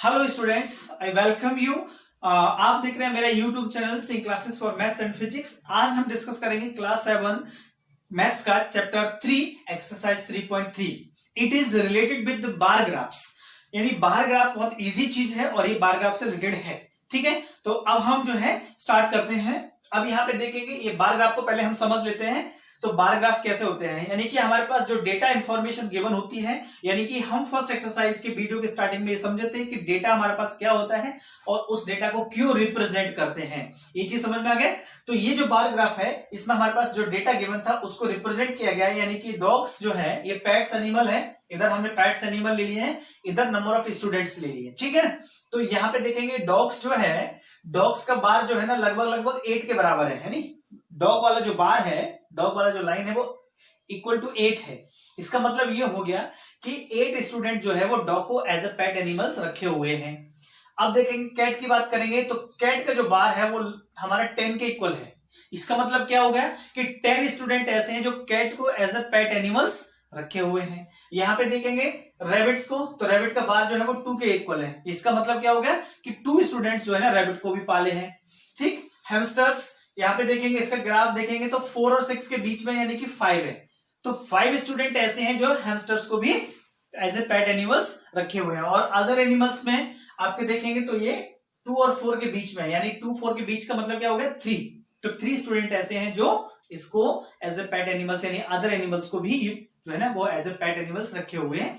Hello students, I welcome you. आप देख रहे हैं मेरा YouTube channel C classes for maths and physics. आज हम डिस्कस करेंगे क्लास 7 मैथ्स का chapter 3 exercise 3.3। It is related with bar graphs, यानी बार ग्राफ बहुत इजी चीज है और ये बार ग्राफ से रिलेटेड है। ठीक है, तो अब हम जो है स्टार्ट करते हैं। अब यहाँ पे देखेंगे ये बार ग्राफ को पहले हम समझ लेते हैं। तो बार ग्राफ कैसे होते हैं, यानी कि हमारे पास जो डेटा इंफॉर्मेशन गिवन होती है, यानी कि हम फर्स्ट एक्सरसाइज के वीडियो के स्टार्टिंग में ये समझे थे कि डेटा हमारे पास क्या होता है और उस डेटा को क्यों रिप्रेजेंट करते हैं। ये चीज समझ में आ गया। तो ये जो बार ग्राफ है, इसमें हमारे पास जो डेटा गिवन था उसको रिप्रेजेंट किया गया है, यानी कि डॉग्स जो है ये पेट्स एनिमल है। इधर हमने पेट्स एनिमल ले लिए हैं, इधर नंबर ऑफ स्टूडेंट्स ले लिए। ठीक है, तो यहाँ पे देखेंगे डॉग्स जो है, डॉग्स का बार जो है ना लगभग 8 के बराबर है नहीं। डॉग वाला जो बार है, डॉग वाला जो लाइन है वो इक्वल टू 8 है। इसका मतलब ये हो गया कि 8 स्टूडेंट जो है वो डॉग को एज अ पेट एनिमल्स रखे हुए हैं। अब देखेंगे कैट की बात करेंगे, तो कैट का जो बार है वो हमारा 10 के इक्वल है। इसका मतलब क्या हो गया कि 10 स्टूडेंट ऐसे हैं जो कैट को एज अ पेट एनिमल्स रखे हुए हैं। यहाँ पे देखेंगे रैबिट्स को, तो रैबिट का बार जो है वो 2 के इक्वल है। इसका मतलब क्या हो गया कि 2 स्टूडेंट्स जो है ना रैबिट को भी पाले हैं। ठीक, हैमस्टर्स यहाँ पे देखेंगे, इसका ग्राफ देखेंगे तो 4 और 6 के बीच में यानी कि 5 है। तो 5 स्टूडेंट ऐसे हैं जो हैमस्टर्स को भी एज ए पेट एनिमल्स रखे हुए हैं। और अदर एनिमल्स में आपके देखेंगे तो ये 2 और 4 के बीच में, यानी 2 4 के बीच का मतलब क्या हो गया 3। तो 3 स्टूडेंट ऐसे हैं जो इसको एज ए पेट एनिमल्स यानी अदर एनिमल्स को भी जो है ना वो एज ए पेट एनिमल्स रखे हुए हैं।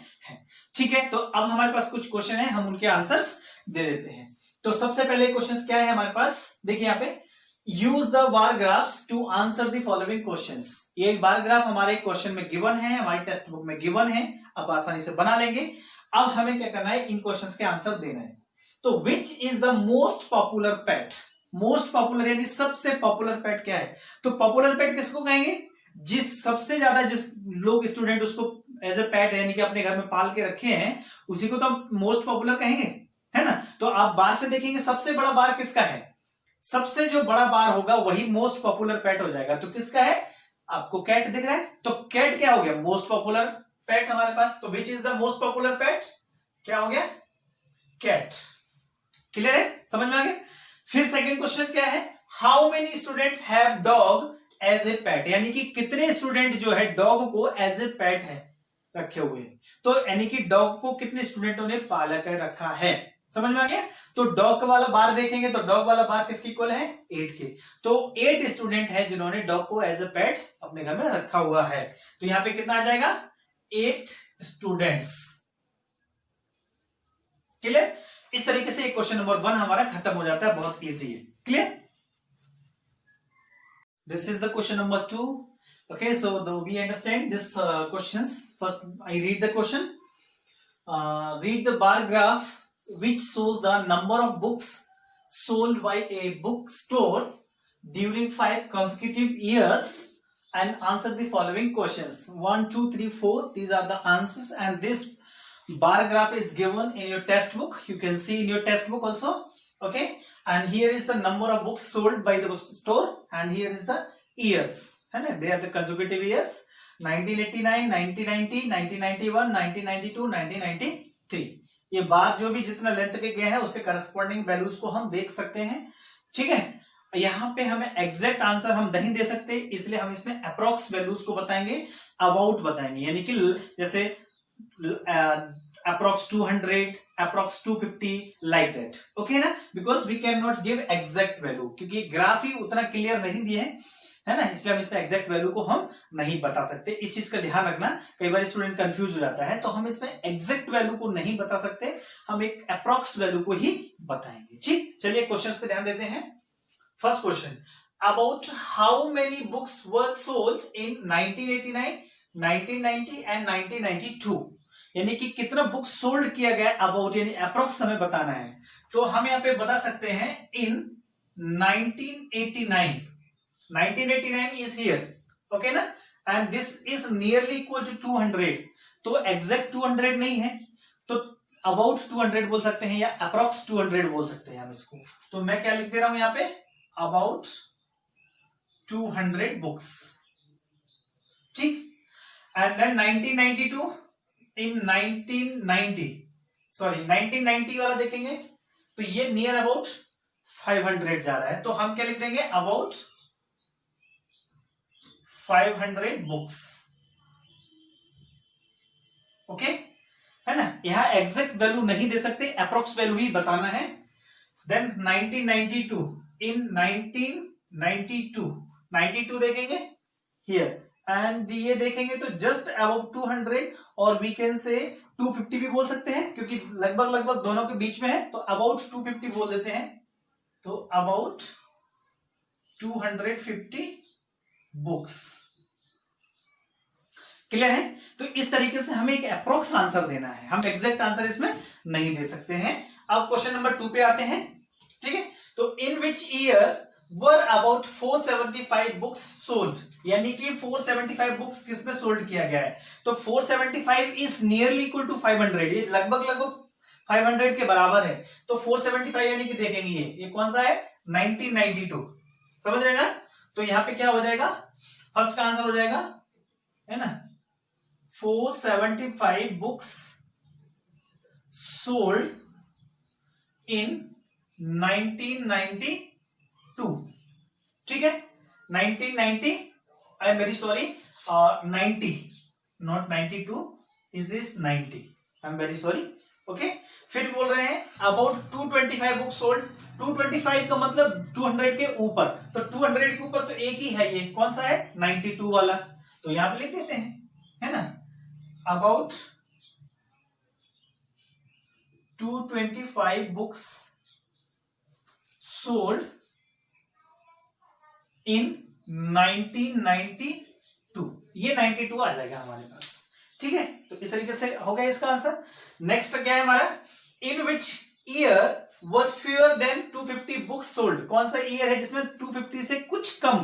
ठीक है, तो अब हमारे पास कुछ क्वेश्चन है, हम उनके आंसर्स दे देते हैं। तो सबसे पहले क्वेश्चन क्या है हमारे पास, देखिए यहाँ पे use the bar graphs to answer the following questions. ये एक बार ग्राफ हमारे क्वेश्चन में गिवन है, हमारी टेक्स्ट बुक में गिवन है, आप आसानी से बना लेंगे। अब हमें क्या करना है, इन क्वेश्चंस के आंसर देना है। तो which is the most popular pet, most popular यानी सबसे पॉपुलर पेट क्या है। तो पॉपुलर पेट किसको कहेंगे, जिस सबसे ज्यादा जिस लोग स्टूडेंट उसको एज ए पेट यानी कि अपने घर में पाल के रखे हैं उसी को तो मोस्ट पॉपुलर कहेंगे, है ना। तो आप बार से देखेंगे सबसे बड़ा बार किसका है, सबसे जो बड़ा बार होगा वही मोस्ट पॉपुलर पेट हो जाएगा। तो किसका है, आपको कैट दिख रहा है, तो कैट क्या हो गया मोस्ट पॉपुलर पेट हमारे पास। तो which is the most popular pet, क्या हो गया कैट। क्लियर है, समझ में आ गया। फिर सेकंड क्वेश्चन क्या है, how many students have dog as a pet, यानी कि कितने स्टूडेंट जो है डॉग को एज ए पेट है रखे हुए हैं। तो यानी कि डॉग को कितने स्टूडेंटों ने पाला कर रखा है, समझ में आ गया। तो डॉग वाला बार देखेंगे तो डॉग वाला बार किसके इक्वल है 8 के। तो 8 स्टूडेंट है जिन्होंने डॉग को एज अ पेट अपने घर में रखा हुआ है। तो यहां पे कितना आ जाएगा 8 स्टूडेंट्स। क्लियर, इस तरीके से क्वेश्चन नंबर 1 हमारा खत्म हो जाता है, बहुत इजी है। Clear, this is the question number 2। okay, so we understand this questions. First I read the question. Read the bar graph which shows the number of books sold by a bookstore during 5 consecutive years and answer the following questions. 1 2 3 4, these are the answers, and this bar graph is given in your test book. You can see in your test book also. Okay, and here is the number of books sold by the store and here is the years, है ना, they are the consecutive years 1989, 1990, 1991, 1992, 1993। ये बार जो भी जितना length के गए हैं उसके करस्पॉन्डिंग वैल्यूज को हम देख सकते हैं। ठीक है, यहाँ पे हमें एग्जैक्ट आंसर हम नहीं दे सकते, इसलिए हम इसमें अप्रोक्स वैल्यूज को बताएंगे, अबाउट बताएंगे, यानी कि जैसे approx 200, approx 250, like that. Okay ना, because we cannot give exact value, क्योंकि ग्राफ ही उतना क्लियर नहीं दिए है ना, इसलिए हम इसमें एग्जैक्ट वैल्यू को हम नहीं बता सकते। इस चीज का ध्यान रखना, कई बार स्टूडेंट कंफ्यूज हो जाता है। तो हम इसमें एग्जैक्ट वैल्यू को नहीं बता सकते, हम एक अप्रोक्स वैल्यू को ही बताएंगे। ठीक, चलिए क्वेश्चंस पे ध्यान देते हैं। First question, about how many books were sold in 1989, 1990 and 1992, यानी कि कितना बुक सोल्ड किया गया अबाउट यानी अप्रोक्स हमें बताना है। तो हम यहाँ पे बता सकते हैं इन 1989, 1989 is here, okay ना, and this is nearly equal to 200। तो एग्जैक्ट 200 नहीं है, तो अबाउट 200 बोल सकते हैं या अप्रोक्स 200 बोल सकते हैं हम इसको। तो मैं क्या लिख दे रहा हूं यहाँ पे, अबाउट 200 बुक्स। ठीक, एंड देन 1992, इन 1990 सॉरी 1990 वाला देखेंगे तो ये नियर अबाउट 500 जा रहा है, तो हम क्या लिख देंगे, अबाउट 500 बुक्स। ओके, है ना, यहां एग्जैक्ट वैल्यू नहीं दे सकते, अप्रोक्स वैल्यू ही बताना है। देन 1992, इन 1992 देखेंगे हियर, एंड ये देखेंगे तो जस्ट अबाउट 200, और वी कैन से 250 भी बोल सकते हैं क्योंकि लगभग लगभग दोनों के बीच में है, तो अबाउट 250 बोल देते हैं, तो अबाउट 250 बुक्स। क्लियर है? तो इस तरीके से हमें एक अप्रोक्स आंसर देना है, हम एग्जैक्ट आंसर इसमें नहीं दे सकते हैं। अब क्वेश्चन नंबर 2 पे आते हैं। ठीक है, तो in which year were about 475 books sold, यानी कि 475 बुक्स किसमें सोल्ड किया गया है, तो 475 इज नियरली इक्वल टू 500, ये लगभग लगभग 500 के बराबर है, तो 475 यानी कि देखेंगे ये कौन सा है, 1992, समझ रहे ना। तो यहां पे क्या हो जाएगा, फर्स्ट का आंसर हो जाएगा, है ना, 475 बुक्स सोल्ड इन 1992। ठीक है, 1990, I am very sorry, 90 not 92, is this 90, I am very sorry. Okay, फिर बोल रहे हैं अबाउट 225 बुक्स सोल्ड, 225 का मतलब 200 के ऊपर, तो 200 के ऊपर तो एक ही है, ये कौन सा है, 92 वाला, तो यहां पे लिख देते हैं, है ना, अबाउट 225 बुक्स सोल्ड इन 1992, ये 92 आ जाएगा हमारे पास। ठीक है, तो इस तरीके से हो गया इसका आंसर। नेक्स्ट क्या है हमारा, in which year were fewer than 250 books sold, कौन सा ईयर है जिसमें 250 से कुछ कम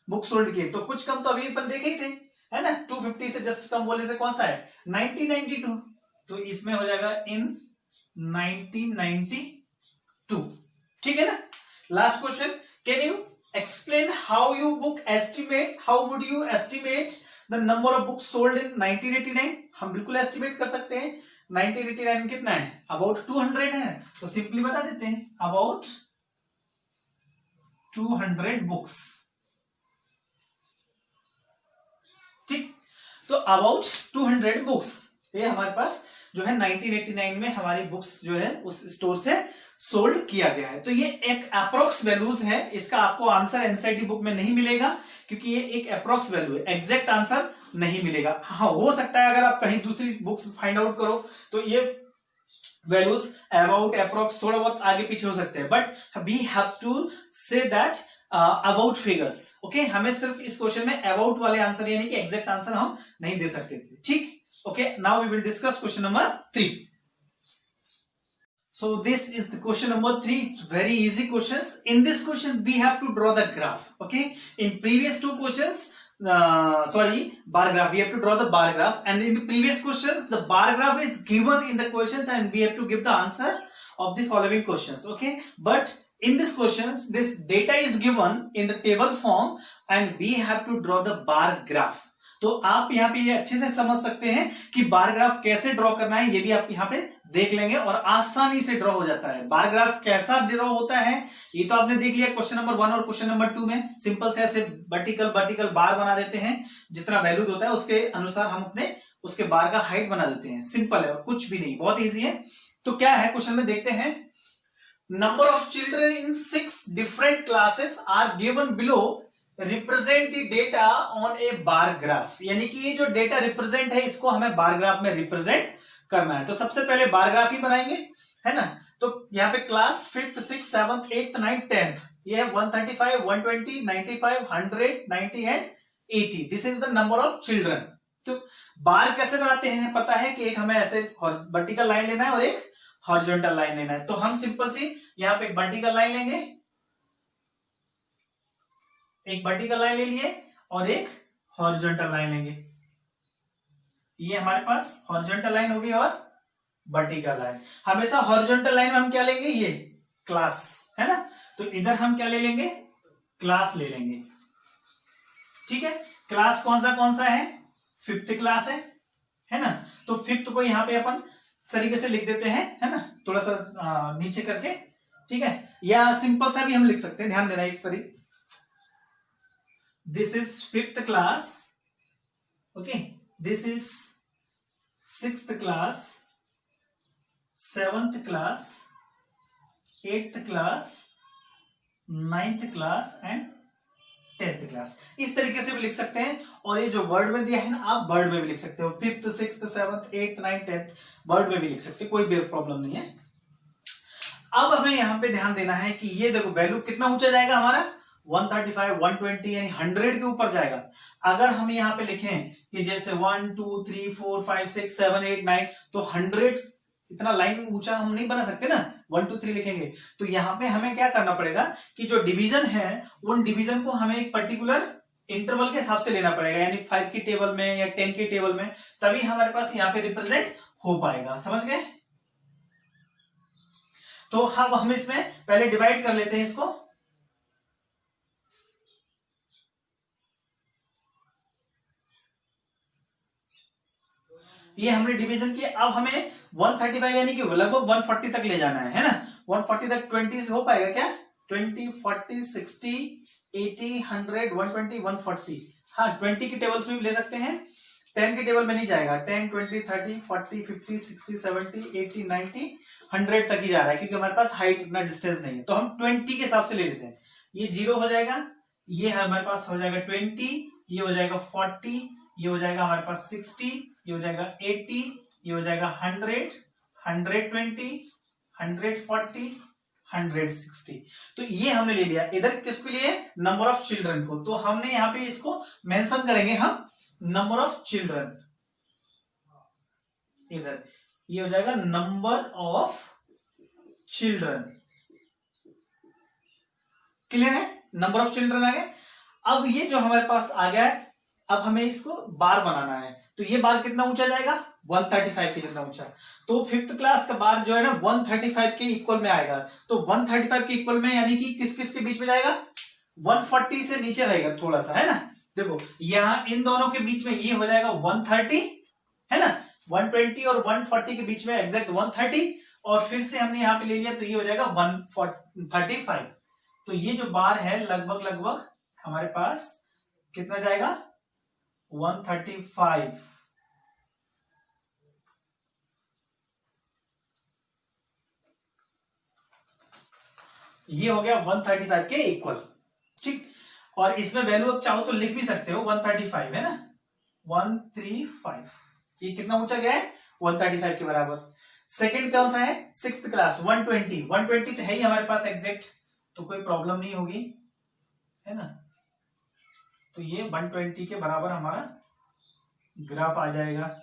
बुक सोल्ड किए, तो कुछ कम तो अभी अपन देखे ही थे, है ना, 250 से जस्ट कम बोलने से कौन सा है, 1992, तो इसमें हो जाएगा इन 1992। ठीक है ना। Last question, can you explain how you book estimate, how would you estimate the number of books sold in 1989, हम बिल्कुल एस्टिमेट कर सकते हैं, 1989 में कितना है, अबाउट 200 है, तो सिंपली बता देते हैं अबाउट 200 बुक्स। ठीक, तो अबाउट 200 बुक्स, ये हमारे पास जो है 1989 में हमारी बुक्स जो है उस स्टोर से सोल्ड किया गया है। तो ये एक अप्रोक्स वैल्यूज है, इसका आपको आंसर एनसीईआरटी बुक में नहीं मिलेगा क्योंकि ये एक अप्रोक्स वैल्यू है, एग्जैक्ट आंसर नहीं मिलेगा। हाँ, हो सकता है अगर आप कहीं दूसरी बुक्स फाइंड आउट करो तो ये वैल्यूज अबाउट अप्रोक्स थोड़ा बहुत आगे पीछे हो सकते हैं, but we have to say that about figures. Okay, हमें सिर्फ इस क्वेश्चन में अबाउट वाले आंसर यानी कि एग्जैक्ट आंसर हम नहीं दे सकते थे। ठीक, okay, now we will discuss question number 3. So this is the question number 3. It's very easy questions. In this question we have to draw the graph. Okay, in previous two questions, bar graph, we have to draw the bar graph, and in the previous questions the bar graph is given in the questions and we have to give the answer of the following questions. Okay, but in this questions this data is given in the table form and we have to draw the bar graph. तो आप यहाँ पे ये अच्छे से समझ सकते हैं कि बार ग्राफ कैसे ड्रॉ करना है, ये भी आप यहाँ पे देख लेंगे और आसानी से ड्रॉ हो जाता है। बार ग्राफ कैसा ड्रॉ होता है ये तो आपने देख लिया क्वेश्चन नंबर 1 और क्वेश्चन नंबर 2 में, सिंपल से ऐसे वर्टिकल बार बना देते हैं, जितना वैल्यू होता है उसके अनुसार हम अपने उसके बार का हाइट बना देते हैं, सिंपल है, कुछ भी नहीं, बहुत ईजी है। तो क्या है क्वेश्चन में देखते हैं, number of children in 6 different classes are given below, represent the data on a bar graph, यानी कि ये जो डेटा रिप्रेजेंट है इसको हमें बार ग्राफ में रिप्रेजेंट करना है। तो सबसे पहले बार ग्राफ ही बनाएंगे, है ना। तो यहाँ पे class 5th 6th 7th 8th 9th 10th, ये है 135 120 95 100 90 and 80, this is the number of children. तो बार कैसे बनाते हैं पता है कि एक हमें ऐसे वर्टिकल लाइन लेना है और एक हॉरिजॉन्टल लाइन लेना है। तो हम सिंपल सी यहाँ पे एक वर्टिकल लाइन लेंगे, एक वर्टिकल लाइन ले लिए और एक हॉरिजॉन्टल लाइन लेंगे, ये हमारे पास हॉरिजॉन्टल लाइन होगी और वर्टिकल लाइन। हमेशा हॉरिजॉन्टल लाइन में हम क्या लेंगे, ये क्लास, है ना, तो इधर हम क्या ले लेंगे, क्लास ले लेंगे। ठीक है, क्लास कौन सा है, 5th क्लास है ना, तो 5th को यहां पे अपन तरीके से लिख देते हैं, है ना, थोड़ा सा नीचे करके, ठीक है, या सिंपल सा भी हम लिख सकते हैं, ध्यान देना इस तरीके। This is 5th class, okay, this is 6th class, 7th class, 8th class, 9th class and 10th class. इस तरीके से भी लिख सकते हैं। और ये जो वर्ड में दिया है ना, आप वर्ड में भी लिख सकते हो, 5th 6th 7th 8th 9th 10th word में भी लिख सकते हैं, कोई भी प्रॉब्लम नहीं है। अब हमें यहां पे ध्यान देना है कि ये देखो वैल्यू कितना ऊंचा जाएगा हमारा, 135 120 यानी 100 के ऊपर जाएगा। अगर हम यहाँ पे लिखें कि जैसे 1 2 3 4 5 6 7 8 9, तो 100 इतना लाइन ऊंचा हम नहीं बना सकते ना, 1 2 3 लिखेंगे। तो यहाँ पे हमें क्या करना पड़ेगा कि जो डिवीजन है उन डिवीजन को हमें एक पर्टिकुलर इंटरवल के हिसाब से लेना पड़ेगा, यानी 5 की टेबल में या 10 की टेबल में, तभी हमारे पास यहाँ पे रिप्रेजेंट हो पाएगा। समझ गए? तो हम इसमें पहले डिवाइड कर लेते हैं इसको। ये हमने डिवीजन किया। अब हमें 135 यानी कि लगभग 140 तक ले जाना है ना, 140 तक 20 से हो पाएगा क्या? 20 40 60 80 100 120 140, हाँ 20 की टेबल्स में भी ले सकते हैं, 10 की टेबल में नहीं जाएगा, 10 20 30 40 50 60 70 80 90 100 तक ही जा रहा है, क्योंकि हमारे पास हाइट इतना डिस्टेंस नहीं है। तो हम 20 के हिसाब से ले लेते हैं। ये 0 हो जाएगा, ये हमारे पास हो जाएगा 20, ये हो जाएगा 40, ये हो जाएगा हमारे पास 60, ये हो जाएगा 80, ये हो जाएगा 100 120 140 160। तो ये हमने ले लिया। इधर किसके लिए? नंबर ऑफ चिल्ड्रन को। तो हमने यहां पे इसको मेंशन करेंगे हम, नंबर ऑफ चिल्ड्रन। इधर ये हो जाएगा नंबर ऑफ चिल्ड्रन। क्लियर है? नंबर ऑफ चिल्ड्रन आ गए। अब ये जो हमारे पास आ गया है, अब हमें इसको बार बनाना है। तो ये बार कितना ऊंचा जाएगा? 135 के जितना ऊंचा। तो 5th क्लास का बार जो है ना 135 के इक्वल में आएगा। तो 135 के इक्वल में यानी कि किस किस के बीच में जाएगा? 140 से नीचे रहेगा थोड़ा सा, है ना। देखो यहां इन दोनों के बीच में ये हो जाएगा 130, है ना, 120 और 140 के बीच में एग्जैक्ट 130, और फिर से हमने यहां पे ले लिया तो ये हो जाएगा 135। तो ये जो बार है लगभग लगभग हमारे पास कितना जाएगा? 135। ये हो गया 135 के इक्वल, ठीक। और इसमें वैल्यू आप चाहो तो लिख भी सकते हो, 135 है ना, 135। ये कितना ऊंचा गया है? 135 के बराबर। सेकंड कौन सा है? 6th class, 120। 120 तो है ही हमारे पास एग्जैक्ट, तो कोई प्रॉब्लम नहीं होगी, है ना। तो ये 120 के बराबर हमारा ग्राफ आ जाएगा।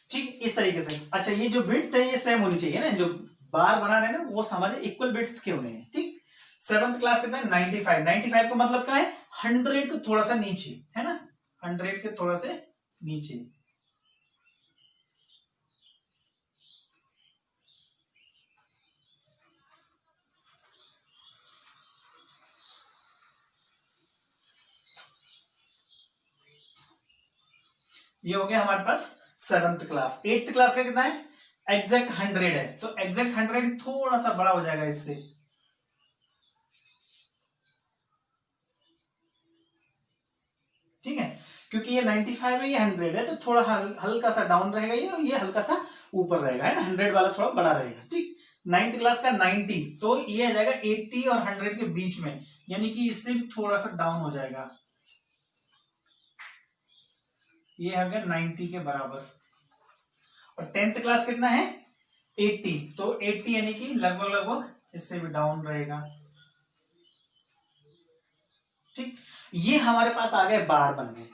ठीक, इस तरीके से। अच्छा, ये जो विड्थ है ये सेम होनी चाहिए ना, जो बार बना रहे हैं ना वो हमारे इक्वल विड्थ के होने हैं, ठीक। 7th क्लास कितना है? 95। 95 का मतलब क्या है? 100 को थोड़ा सा नीचे, है ना, 100 के थोड़ा से नीचे। ये हो गया हमारे पास 7th क्लास। 8th क्लास का कितना है? एग्जैक्ट 100 है, तो एग्जैक्ट 100 थोड़ा सा बड़ा हो जाएगा इससे, ठीक है, क्योंकि ये 95 है, ये 100 है, तो थोड़ा हल्का सा डाउन रहेगा ये, और ये हल्का सा ऊपर रहेगा, है ना, 100 वाला थोड़ा बड़ा रहेगा, ठीक। 9th क्लास का 90, तो ये आ जाएगा 80 और 100 के बीच में, यानी कि इससे थोड़ा सा डाउन हो जाएगा। ये आ गया 90 के बराबर। और 10th क्लास कितना है? 80, तो 80 यानी कि लगभग लगभग इससे भी डाउन रहेगा, ठीक। ये हमारे पास आ गए बार बन गए,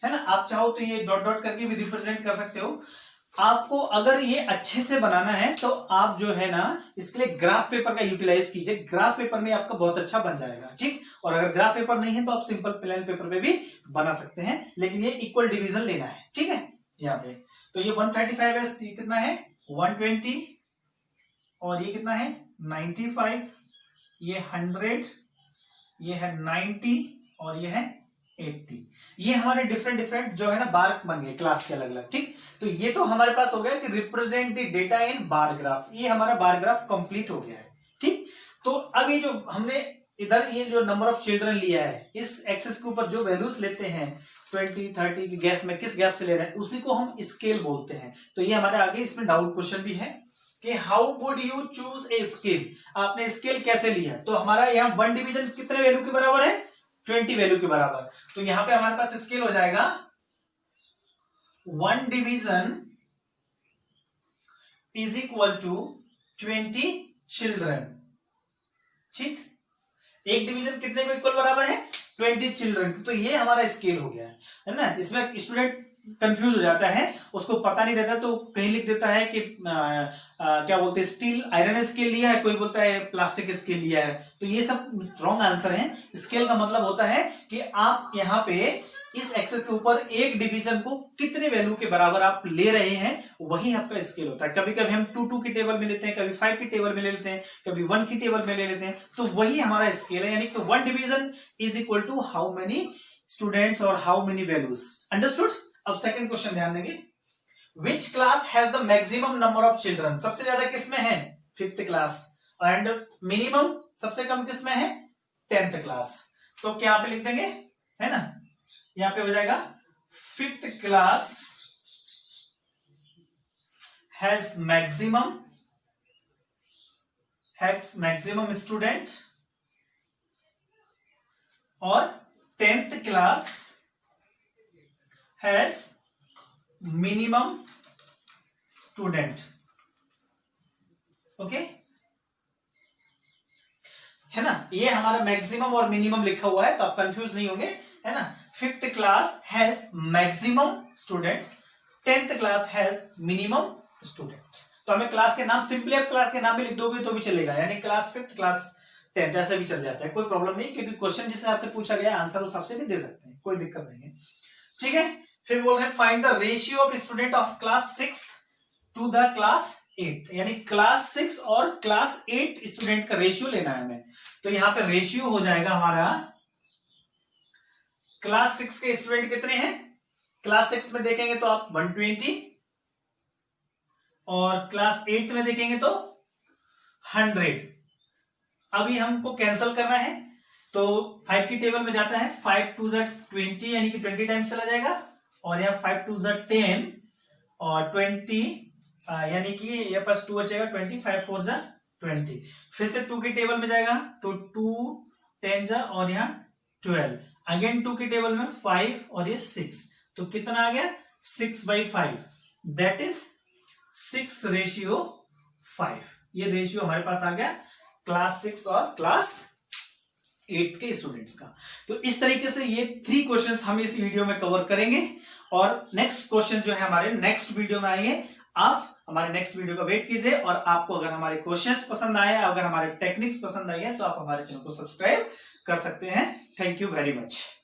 है ना। आप चाहो तो ये डॉट डॉट करके भी रिप्रेजेंट कर सकते हो। आपको अगर ये अच्छे से बनाना है तो आप जो है ना इसके लिए ग्राफ पेपर का यूटिलाइज कीजिए, ग्राफ पेपर में आपका बहुत अच्छा बन जाएगा, ठीक। और अगर ग्राफ पेपर नहीं है तो आप सिंपल प्लेन पेपर पे भी बना सकते हैं, लेकिन ये इक्वल डिवीजन लेना है, ठीक है। यहाँ पे तो ये 135 है, ये कितना है? 120, और ये कितना है? 95, ये 100, ये है 90, और ये है 80। ये हमारे डिफरेंट जो है ना बार बन गए क्लास के अलग अलग। ठीक, तो ये तो हमारे पास हो गया कि represent the data in bar graph. ये हमारा बार ग्राफ कंप्लीट हो गया है। ठीक, तो अब ये जो हमने इधर ये जो नंबर ऑफ चिल्ड्रन लिया है, इस एक्सेस के ऊपर जो वैल्यूज लेते हैं 20 30 के गैप में, किस गैप से ले रहे हैं उसी को हम स्केल बोलते हैं। तो ये हमारे आगे इसमें डाउट क्वेश्चन भी है कि how would you choose a scale, आपने स्केल कैसे लिया। तो हमारा यहाँ 1 डिवीजन कितने वैल्यू के बराबर है, 20 वैल्यू के बराबर। तो यहां पे हमारे पास स्केल हो जाएगा 1 division is equal to 20 children. ठीक, एक डिवीजन कितने को इक्वल बराबर है, 20 चिल्ड्रन। तो ये हमारा स्केल हो गया है ना। इसमें स्टूडेंट कंफ्यूज हो जाता है, उसको पता नहीं रहता तो कहीं लिख देता है कि क्या बोलते हैं स्टील आयरन स्केल लिया है, कोई बोलता है प्लास्टिक स्केल लिया है। तो ये सब रॉन्ग आंसर है। स्केल का मतलब होता है कि आप यहाँ पे इस एक्सेस के ऊपर एक डिवीजन को कितने वैल्यू के बराबर आप ले रहे हैं, वही आपका स्केल होता है। कभी कभी हम 2 की टेबल में लेते हैं, कभी 5 की टेबल में ले लेते हैं, कभी 1 की टेबल में ले लेते हैं। तो वही हमारा स्केल है, यानी कि 1 division is equal to how many students और हाउ मेनी वैल्यूज। अंडरस्टूड। अब सेकंड क्वेश्चन ध्यान देंगे, which class has the maximum number of children. सबसे ज्यादा किसमें है, 5th क्लास, एंड मिनिमम सबसे कम किसमें है, 10th क्लास। तो क्या यहाँ पे लिख देंगे, है ना, यहाँ पे हो जाएगा 5th class has maximum student और 10th class has minimum student. Okay, है ना। ये हमारा मैक्सिमम और मिनिमम लिखा हुआ है तो आप कंफ्यूज नहीं होंगे, है ना। 5th class has maximum students, 10th class has minimum students. तो हमें क्लास के नाम, सिंपली आप क्लास के नाम भी लिख दोगे तो भी चलेगा, यानी क्लास 5th क्लास 10th ऐसे भी चल जाता है, कोई प्रॉब्लम नहीं, क्योंकि क्वेश्चन जिस हिसाब से पूछा गया आंसर उस हिसाब से भी दे सकते हैं, कोई दिक्कत नहीं है। ठीक है, फिर बोल रहे हैं find the ratio of student of class 6 to the class 8, यानी क्लास 6 और क्लास 8 स्टूडेंट का रेशियो लेना है हमें। तो यहां पे रेशियो हो जाएगा हमारा, क्लास 6 के स्टूडेंट कितने हैं, क्लास 6 में देखेंगे तो आप 120 और क्लास 8 में देखेंगे तो 100। अभी हमको कैंसिल करना है तो 5 की टेबल में जाता है, 5 2 ज़ा 20 यानी कि 20 टाइम्स चला जाएगा, और यहाँ 5 2 ज़ा 10 और 20 यानी कि ये पास 2 बचेगा 20, 5 4 ज़ा 20। फिर से 2 की टेबल में जाएगा तो 2 10 ज़ा और यहाँ 12, अगेन 2 की टेबल में 5 और ये 6, तो कितना आ गया 6/5, दैट इज 6:5। ये रेशियो हमारे पास आ गया क्लास 6 और क्लास 8 के स्टूडेंट्स का। तो इस तरीके से ये 3 क्वेश्चंस हम इस वीडियो में कवर करेंगे, और नेक्स्ट क्वेश्चन जो है हमारे नेक्स्ट वीडियो में आएंगे। आप हमारे नेक्स्ट वीडियो का वेट कीजिए, और आपको अगर हमारे क्वेश्चंस पसंद आए, अगर हमारे टेक्निक्स पसंद आई है, तो आप हमारे चैनल को सब्सक्राइब कर सकते हैं। Thank you very much.